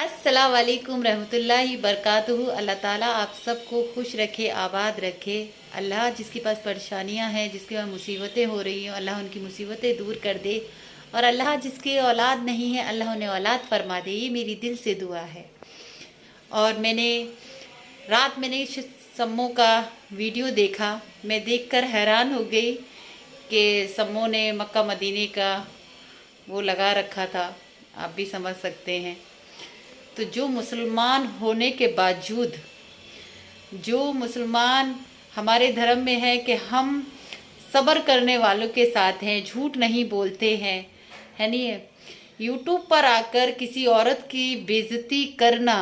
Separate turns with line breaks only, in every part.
अस्सलाम वालेकुम रहमतुल्लाहि बरकातुहू। अल्लाह ताला आप सबको खुश रखे, आबाद रखे। अल्लाह जिसके पास परेशानियां हैं, जिसके पास मुसीबतें हो रही हैं, अल्लाह उनकी मुसीबतें दूर कर दे। और अल्लाह जिसकी औलाद नहीं है, अल्लाह उन्हें औलाद फरमा दे। ये मेरी दिल से दुआ है। और रात मैंने सम्मो का वीडियो देखा। मैं देखकर हैरान हो गई कि सम्मो ने मक्का मदीने का वो लगा रखा था। आप भी समझ सकते हैं। तो जो मुसलमान होने के बावजूद, जो मुसलमान हमारे धर्म में है कि हम सब्र करने वालों के साथ हैं, झूठ नहीं बोलते हैं, है नहीं है। यूट्यूब पर आकर किसी औरत की बेइज्जती करना,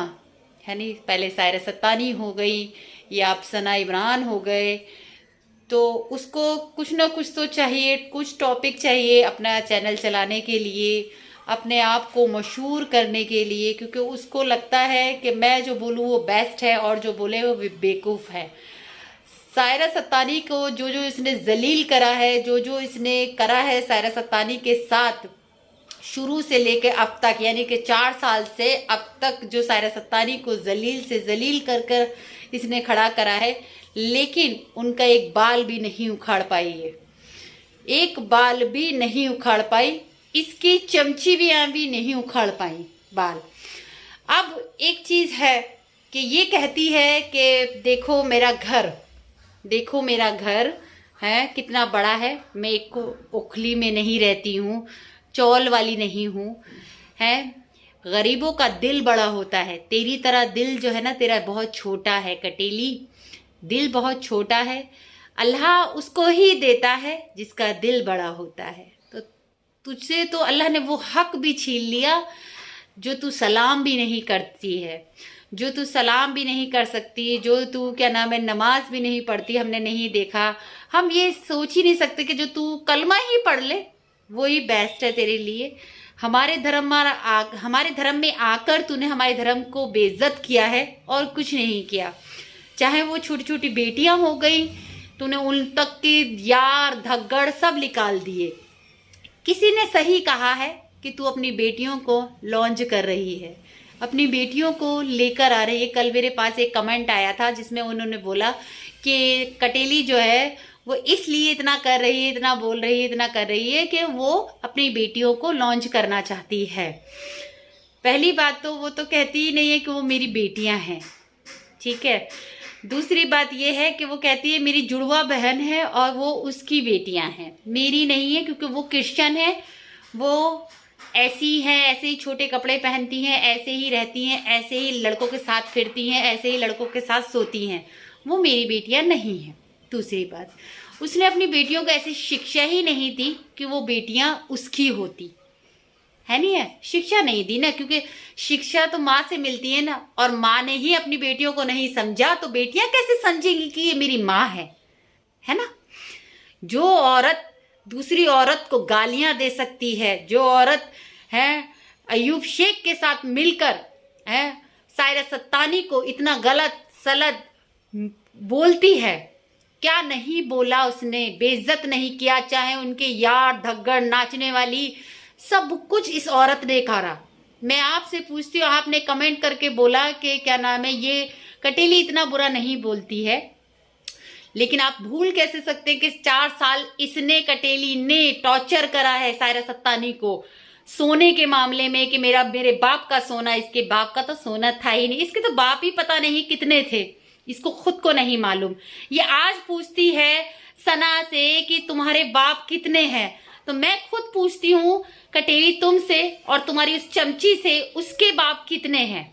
है नहीं। पहले सायरा सत्तानी हो गई या अफसाना इमरान हो गए, तो उसको कुछ ना कुछ तो चाहिए, कुछ टॉपिक चाहिए अपना चैनल चलाने के लिए, अपने आप को मशहूर करने के लिए, क्योंकि उसको लगता है कि मैं जो बोलूँ वो बेस्ट है और जो बोले वो बेवकूफ़ है। सायरा सत्तानी को जो जो इसने जलील करा है, जो जो इसने करा है सायरा सत्तानी के साथ, शुरू से लेकर अब तक, यानी कि 4 साल से अब तक जो सायरा सत्तानी को जलील से जलील कर कर इसने खड़ा करा है, लेकिन उनका एक बाल भी नहीं उखाड़ पाई है, एक बाल भी नहीं उखाड़ पाई। इसकी चमची भी नहीं उखाड़ पाई बाल। अब एक चीज़ है कि ये कहती है कि देखो मेरा घर, देखो मेरा घर है कितना बड़ा है, मैं एक ओखली में नहीं रहती हूँ, चौल वाली नहीं हूँ, है। गरीबों का दिल बड़ा होता है, तेरी तरह दिल जो है ना तेरा बहुत छोटा है कटेली, दिल बहुत छोटा है। अल्लाह उसको ही देता है जिसका दिल बड़ा होता है। तो तुझसे तो अल्लाह ने वो हक भी छीन लिया जो तू सलाम भी नहीं करती है, जो तू सलाम भी नहीं कर सकती, जो तू क्या नाम है नमाज भी नहीं पढ़ती। हमने नहीं देखा, हम ये सोच ही नहीं सकते कि जो तू कलमा ही पढ़ ले वो ही बेस्ट है तेरे लिए। हमारे धर्म में आकर तूने हमारे धर्म को बेइज्जत किया है और कुछ नहीं किया। चाहे वो छोटी छोटी बेटियां हो गई, तूने उन तक के यार धग्गड़ सब निकाल दिए। किसी ने सही कहा है कि तू अपनी बेटियों को लॉन्च कर रही है, अपनी बेटियों को लेकर आ रही है। कल मेरे पास एक कमेंट आया था जिसमें उन्होंने बोला कि कटेली जो है वो इसलिए इतना कर रही है, इतना बोल रही है, इतना कर रही है कि वो अपनी बेटियों को लॉन्च करना चाहती है। पहली बात तो वो तो कहती ही नहीं है कि वो मेरी बेटियां हैं, ठीक है। दूसरी बात ये है कि वो कहती है मेरी जुड़वा बहन है और वो उसकी बेटियां हैं, मेरी नहीं है, क्योंकि वो क्रिश्चियन है, वो ऐसी हैं, ऐसे ही छोटे कपड़े पहनती हैं, ऐसे ही रहती हैं, ऐसे ही लड़कों के साथ फिरती हैं, ऐसे ही लड़कों के साथ सोती हैं, वो मेरी बेटियां नहीं हैं। दूसरी बात, उसने अपनी बेटियों को ऐसी शिक्षा ही नहीं दी कि वो बेटियां उसकी होती, है नहीं है, शिक्षा नहीं दी ना, क्योंकि शिक्षा तो माँ से मिलती है ना, और माँ ने ही अपनी बेटियों को नहीं समझा तो बेटियां कैसे समझेंगी कि ये मेरी माँ है ना। जो औरत दूसरी औरत को गालियां दे सकती है, जो औरत है अयूब शेख के साथ मिलकर है सायरा सत्तानी को इतना गलत सलत बोलती है, क्या नहीं बोला उसने, बेइज्जत नहीं किया। चाहे उनके यार धग्गड़ नाचने वाली सब कुछ इस औरत ने करा। मैं आपसे पूछती हूँ, आपने कमेंट करके बोला कि क्या नाम है ये कटेली इतना बुरा नहीं बोलती है, लेकिन आप भूल कैसे सकते हैं कि 4 साल इसने कटेली ने टॉर्चर करा है सायरा सत्तानी को सोने के मामले में कि मेरे बाप का सोना, इसके बाप का तो सोना था ही नहीं, इसके तो बाप ही पता नहीं कितने थे, इसको खुद को नहीं मालूम। ये आज पूछती है सना से कि तुम्हारे बाप कितने हैं, तो मैं खुद पूछती हूँ कटेली तुमसे और तुम्हारी उस चमची से, उसके बाप कितने हैं।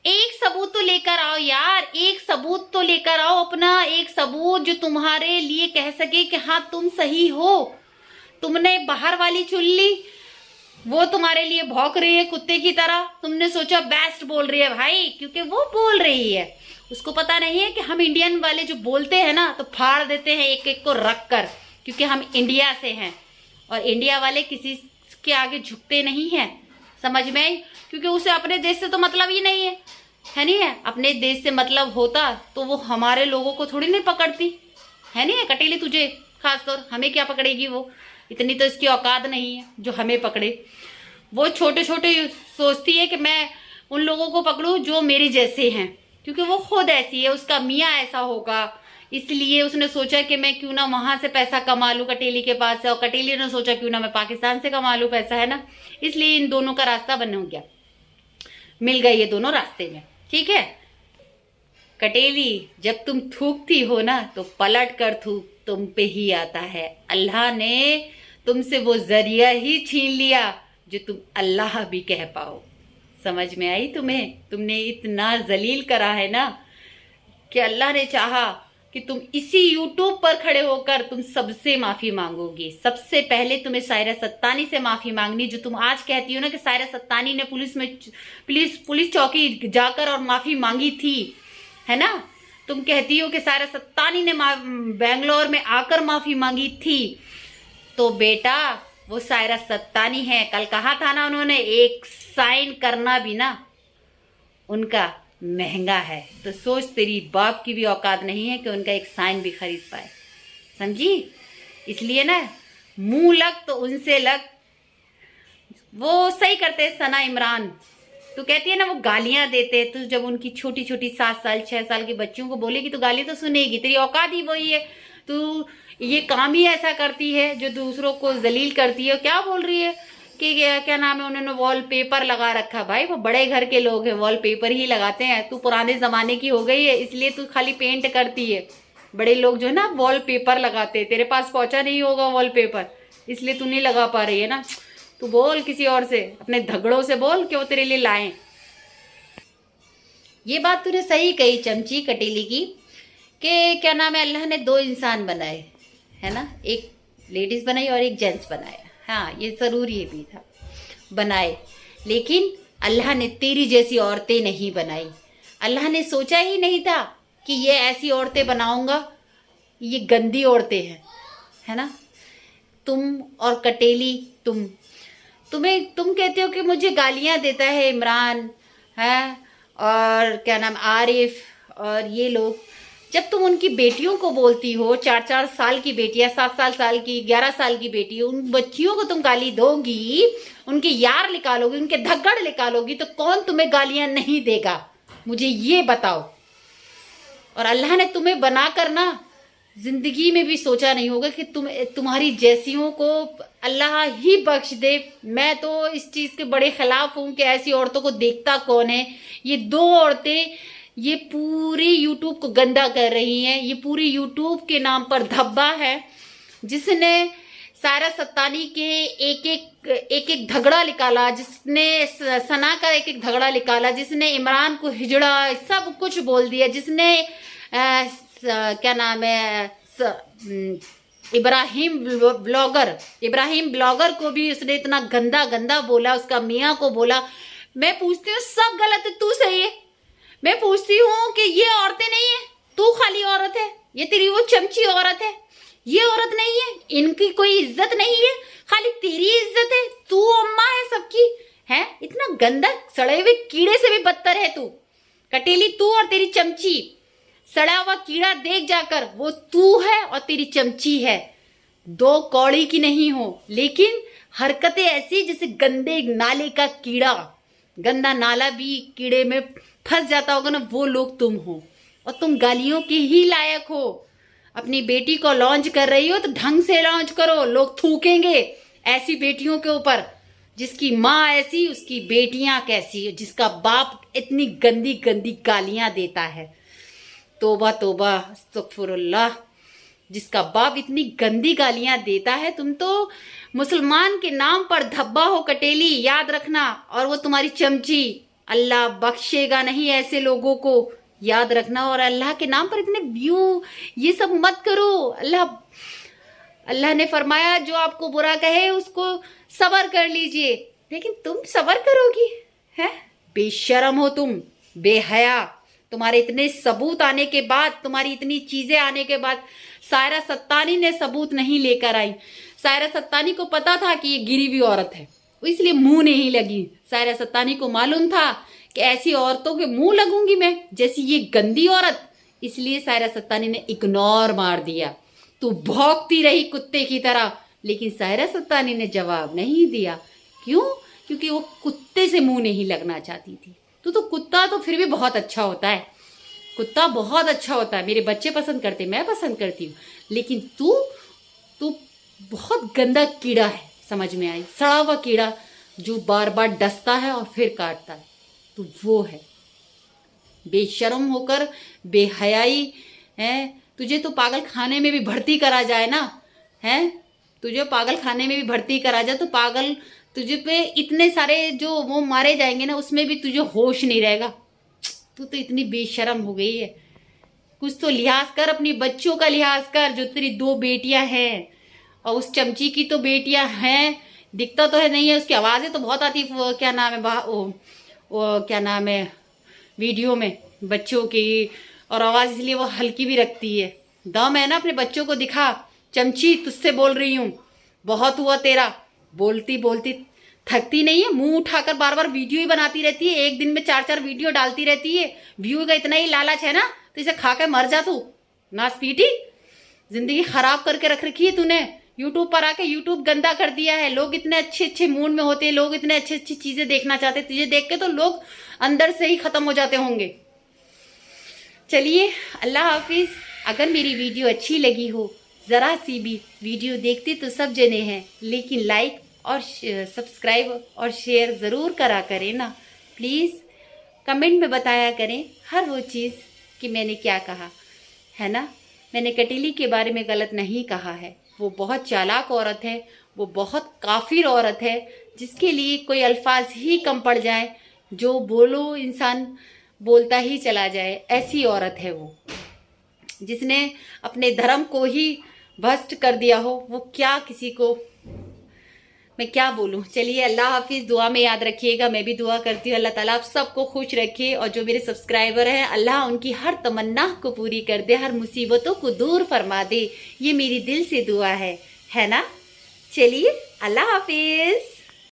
एक सबूत तो लेकर आओ यार, एक सबूत तो लेकर आओ, अपना एक सबूत जो तुम्हारे लिए कह सके कि हाँ तुम सही हो। तुमने बाहर वाली चुन ली, वो तुम्हारे लिए भौंक रही है कुत्ते की तरह, तुमने सोचा बेस्ट बोल रही है भाई, क्योंकि वो बोल रही है। उसको पता नहीं है कि हम इंडियन वाले जो बोलते हैं ना तो फाड़ देते हैं एक एक को रख कर, क्योंकि हम इंडिया से हैं और इंडिया वाले किसी के आगे झुकते नहीं हैं, समझ में आई। क्योंकि उसे अपने देश से तो मतलब ही नहीं है नहीं है। अपने देश से मतलब होता तो वो हमारे लोगों को थोड़ी नहीं पकड़ती, है नहीं है। कटेली तुझे खासतौर, हमें क्या पकड़ेगी वो, इतनी तो इसकी औकात नहीं है जो हमें पकड़े। वो छोटे छोटे सोचती है कि मैं उन लोगों को पकड़ो जो मेरे जैसे हैं, क्योंकि वो खुद ऐसी है, उसका मियाँ ऐसा होगा, इसलिए उसने सोचा कि मैं क्यों ना वहां से पैसा कमा लूं कटेली के पास से, और कटेली ने सोचा क्यों ना मैं पाकिस्तान से कमा लूं पैसा, है ना। इसलिए इन दोनों का रास्ता बन हो गया, मिल गए ये दोनों रास्ते में, ठीक है। कटेली, जब तुम थूकती हो ना तो पलट कर थूक तुम पे ही आता है। अल्लाह ने तुमसे वो जरिया ही छीन लिया जो तुम अल्लाह भी कह पाओ। समझ में आई तुम्हें? तुमने इतना जलील करा है ना कि अल्लाह ने चाहा कि तुम इसी यूट्यूब पर खड़े होकर तुम सबसे माफी मांगोगी। सबसे पहले तुम्हें सायरा सत्तानी से माफी मांगनी, जो तुम आज कहती हो ना कि सायरा सत्तानी ने पुलिस चौकी जाकर और माफी मांगी थी, है ना। तुम कहती हो कि सायरा सत्तानी ने बेंगलोर में आकर माफी मांगी थी, तो बेटा वो सायरा सत्तानी है। कल कहा था ना उन्होंने, एक साइन करना भी ना उनका महंगा है, तो सोच तेरी बाप की भी औकात नहीं है कि उनका एक साइन भी खरीद पाए, समझी। इसलिए ना मुंह लग तो उनसे लग, वो सही करते हैं। सना इमरान, तू कहती है ना वो गालियां देते, तू जब उनकी छोटी छोटी 7 साल 6 साल की बच्चियों को बोलेगी तो गाली तो सुनेगी, तेरी औकात ही वही है। तू ये काम ही ऐसा करती है जो दूसरों को जलील करती है। क्या बोल रही है कि क्या नाम है, उन्होंने वॉलपेपर लगा रखा। भाई वो बड़े घर के लोग हैं, वॉलपेपर ही लगाते हैं। तू पुराने जमाने की हो गई है, इसलिए तू खाली पेंट करती है। बड़े लोग जो है ना वॉलपेपर लगाते हैं, तेरे पास पहुंचा नहीं होगा वॉलपेपर, इसलिए तू नहीं लगा पा रही है ना। तू बोल किसी और से, अपने झगड़ों से बोल कि वो तेरे लिए लाएं। ये बात तूने सही कही चमची कटेली की, कि क्या नाम है, अल्लाह ने 2 इंसान बनाए, है ना, एक लेडीज बनाई और एक जेंट्स बनाया। हाँ ये जरूरी भी था बनाए, लेकिन अल्लाह ने तेरी जैसी औरतें नहीं बनाई। अल्लाह ने सोचा ही नहीं था कि ये ऐसी औरतें बनाऊंगा, ये गंदी औरतें हैं, है ना। तुम और कटेली, तुम कहते हो कि मुझे गालियां देता है इमरान, है, और क्या नाम आरिफ, और ये लोग। जब तुम उनकी बेटियों को बोलती हो, 4-4 साल की बेटियां, 7 साल की, 11 साल की बेटी, उन बच्चियों को तुम गाली दोगी, उनके यार निकालोगी, उनके धग्गड़ निकालोगी, तो कौन तुम्हें गालियां नहीं देगा, मुझे ये बताओ। और अल्लाह ने तुम्हें बनाकर ना जिंदगी में भी सोचा नहीं होगा कि तुम्हारी जैसियों को अल्लाह ही बख्श दे। मैं तो इस चीज के बड़े खिलाफ हूं कि ऐसी औरतों को देखता कौन है। ये 2 औरतें ये पूरी यूट्यूब को गंदा कर रही हैं। ये पूरी यूट्यूब के नाम पर धब्बा है, जिसने सायरा सत्तानी के एक झगड़ा निकाला, जिसने सना का एक झगड़ा निकाला, जिसने इमरान को हिजड़ा, सब कुछ बोल दिया, जिसने क्या नाम है इब्राहिम ब्लॉगर को भी उसने इतना गंदा बोला, उसका मियाँ को बोला। मैं पूछती हूँ सब गलत है, तू सही है। मैं पूछती हूँ कि ये औरतें नहीं है, तू खाली औरत है, ये तेरी वो चमची औरत है, ये औरत नहीं है, इनकी कोई इज्जत नहीं है, खाली तेरी इज्जत है, तू अम्मा है सबकी, है। इतना गंदा, सड़े हुए कीड़े से भी बदतर है तू कटेली, तू और तेरी चमची। सड़ा हुआ कीड़ा देख जाकर, वो तू है और तेरी चमची है, 2 कौड़ी की नहीं हो, लेकिन हरकतें ऐसी जैसे गंदे नाले का कीड़ा। गंदा नाला भी कीड़े में फंस जाता होगा ना, वो लोग तुम हो, और तुम गालियों के ही लायक हो। अपनी बेटी को लॉन्च कर रही हो तो ढंग से लॉन्च करो, लोग थूकेंगे ऐसी बेटियों के ऊपर, जिसकी माँ ऐसी, उसकी बेटियां कैसी, जिसका बाप इतनी गंदी गंदी गालियां देता है। तोबा तोबा अस्तगफुरुल्लाह, जिसका बाप इतनी गंदी गालियां देता है। तुम तो मुसलमान के नाम पर धब्बा हो कटेली, याद रखना, और वो तुम्हारी चमची। अल्लाह बख्शेगा नहीं ऐसे लोगों को, याद रखना। और अल्लाह के नाम पर इतने व्यू ये सब मत करो। अल्लाह ने फरमाया जो आपको बुरा कहे उसको सबर कर लीजिए, लेकिन तुम सबर करोगी, है? बेशरम हो तुम, बेहया। तुम्हारे इतने सबूत आने के बाद, तुम्हारी इतनी चीजें आने के बाद, सायरा सत्तानी ने सबूत नहीं लेकर आई। सायरा सत्तानी को पता था कि ये गिरी हुई औरत है, इसलिए मुंह नहीं लगी। सायरा सत्तानी को मालूम था कि ऐसी औरतों के मुंह लगूंगी मैं, जैसी ये गंदी औरत, इसलिए सायरा सत्तानी ने इग्नोर मार दिया। तू भौंकती रही कुत्ते की तरह, लेकिन सायरा सत्तानी ने जवाब नहीं दिया। क्यों? क्योंकि वो कुत्ते से मुंह नहीं लगना चाहती थी।
तो कुत्ता तो फिर भी बहुत अच्छा होता है, कुत्ता बहुत अच्छा होता है, मेरे बच्चे पसंद करते, मैं पसंद करती हूँ। लेकिन तू तू बहुत गंदा कीड़ा है, समझ में आई, सड़ा हुआ कीड़ा जो बार बार डसता है और फिर काटता है, तो वो है। बेशर्म होकर, बेहयाई है तुझे, तो पागल खाने में भी भर्ती करा जाए ना, है तुझे पागल खाने में भी भर्ती करा जाए तो पागल तुझे पे इतने सारे जो वो मारे जाएंगे ना, उसमें भी तुझे होश नहीं रहेगा। तू तो इतनी बेशर्म हो गई है, कुछ तो लिहाज कर, अपनी बच्चों का लिहाज कर। जो तेरी 2 बेटियां हैं और उस चमची की तो बेटियां हैं, दिखता तो है नहीं है, उसकी आवाज़ें तो बहुत आती, क्या नाम है वो क्या नाम है वीडियो में बच्चों की, और आवाज़ इसलिए वो हल्की भी रखती है। दम है ना, अपने बच्चों को दिखा। चमची, तुझसे बोल रही हूँ, बहुत हुआ तेरा, बोलती बोलती थकती नहीं है, मुंह उठाकर बार बार वीडियो ही बनाती रहती है, एक दिन में 4-4 वीडियो डालती रहती है। व्यू का इतना ही लालच है ना, तो इसे खा के मर जा तू, नास पीटी, जिंदगी खराब करके रख रखी है तूने। यूट्यूब पर आके यूट्यूब गंदा कर दिया है। लोग इतने अच्छे अच्छे मूड में होते हैं, लोग इतने अच्छी अच्छी चीजें देखना चाहते हैं, तुझे देख के तो लोग अंदर से ही खत्म हो जाते होंगे। चलिए, अल्लाह हाफिज। अगर मेरी वीडियो अच्छी लगी हो, ज़रा सी भी, वीडियो देखते तो सब जने हैं, लेकिन लाइक और सब्सक्राइब और शेयर ज़रूर करा करें ना प्लीज़। कमेंट में बताया करें हर वो चीज़ कि मैंने क्या कहा है ना। मैंने कटीली के बारे में गलत नहीं कहा है, वो बहुत चालाक औरत है, वो बहुत काफिर औरत है, जिसके लिए कोई अल्फाज ही कम पड़ जाए, जो बोलो इंसान बोलता ही चला जाए, ऐसी औरत है वो, जिसने अपने धर्म को ही भ्रष्ट कर दिया हो। वो क्या, किसी को मैं क्या बोलूं। चलिए, अल्लाह हाफिज। दुआ में याद रखिएगा, मैं भी दुआ करती हूँ अल्लाह ताला आप सबको खुश रखे, और जो मेरे सब्सक्राइबर हैं अल्लाह उनकी हर तमन्ना को पूरी कर दे, हर मुसीबतों को दूर फरमा दे। ये मेरी दिल से दुआ है ना। चलिए, अल्लाह हाफिज।